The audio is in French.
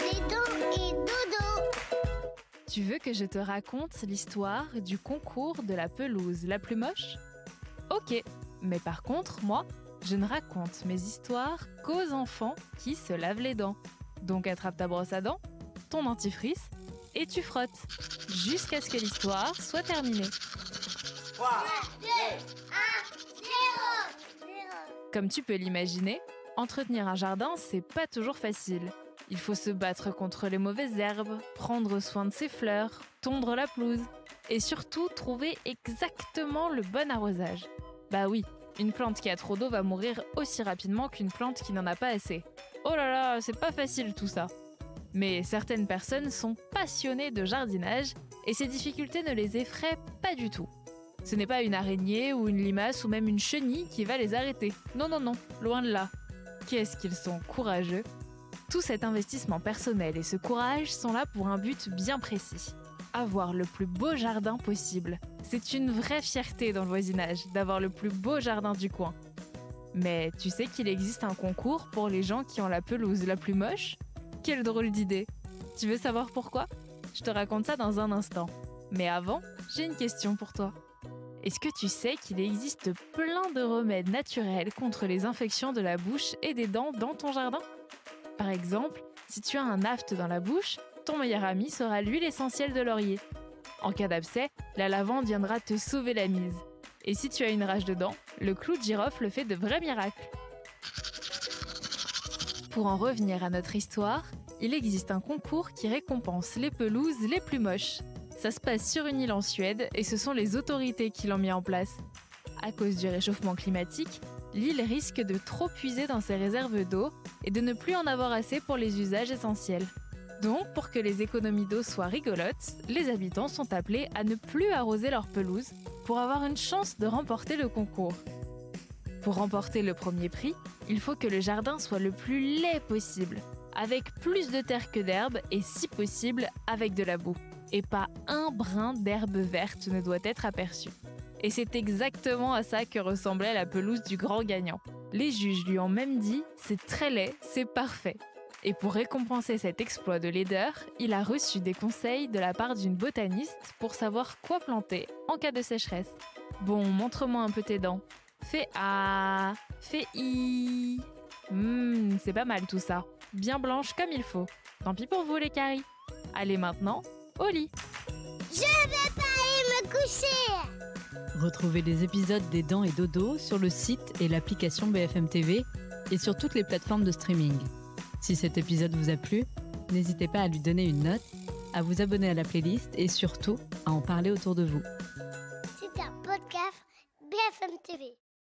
Et dodo. Tu veux que je te raconte l'histoire du concours de la pelouse la plus moche ? Ok, mais par contre, moi, je ne raconte mes histoires qu'aux enfants qui se lavent les dents. Donc attrape ta brosse à dents, ton dentifrice, et tu frottes, jusqu'à ce que l'histoire soit terminée. 3, 2, 1, 0. Comme tu peux l'imaginer, entretenir un jardin, c'est pas toujours facile. Il faut se battre contre les mauvaises herbes, prendre soin de ses fleurs, tondre la pelouse, et surtout trouver exactement le bon arrosage. Bah oui, une plante qui a trop d'eau va mourir aussi rapidement qu'une plante qui n'en a pas assez. Oh là là, c'est pas facile tout ça. Mais certaines personnes sont passionnées de jardinage et ces difficultés ne les effraient pas du tout. Ce n'est pas une araignée ou une limace ou même une chenille qui va les arrêter. Non, non, non, loin de là. Qu'est-ce qu'ils sont courageux. Tout cet investissement personnel et ce courage sont là pour un but bien précis. Avoir le plus beau jardin possible. C'est une vraie fierté dans le voisinage d'avoir le plus beau jardin du coin. Mais tu sais qu'il existe un concours pour les gens qui ont la pelouse la plus moche ? Quelle drôle d'idée! Tu veux savoir pourquoi ? Je te raconte ça dans un instant. Mais avant, j'ai une question pour toi. Est-ce que tu sais qu'il existe plein de remèdes naturels contre les infections de la bouche et des dents dans ton jardin ? Par exemple, si tu as un aphte dans la bouche, ton meilleur ami sera l'huile essentielle de laurier. En cas d'abcès, la lavande viendra te sauver la mise. Et si tu as une rage de dents, le clou de girofle fait de vrais miracles. Pour en revenir à notre histoire, il existe un concours qui récompense les pelouses les plus moches. Ça se passe sur une île en Suède et ce sont les autorités qui l'ont mis en place. À cause du réchauffement climatique, l'île risque de trop puiser dans ses réserves d'eau et de ne plus en avoir assez pour les usages essentiels. Donc, pour que les économies d'eau soient rigolotes, les habitants sont appelés à ne plus arroser leur pelouse pour avoir une chance de remporter le concours. Pour remporter le premier prix, il faut que le jardin soit le plus laid possible, avec plus de terre que d'herbe et si possible avec de la boue. Et pas un brin d'herbe verte ne doit être aperçu. Et c'est exactement à ça que ressemblait la pelouse du grand gagnant. Les juges lui ont même dit « c'est très laid, c'est parfait ». Et pour récompenser cet exploit de laideur, il a reçu des conseils de la part d'une botaniste pour savoir quoi planter en cas de sécheresse. Bon, montre-moi un peu tes dents. Fais A, fais I. C'est pas mal tout ça. Bien blanche comme il faut. Tant pis pour vous les caries. Allez maintenant, au lit. Je vais pas aller me coucher. Retrouvez les épisodes des Dents et Dodo sur le site et l'application BFM TV et sur toutes les plateformes de streaming. Si cet épisode vous a plu, n'hésitez pas à lui donner une note, à vous abonner à la playlist et surtout à en parler autour de vous. C'est un podcast BFM TV.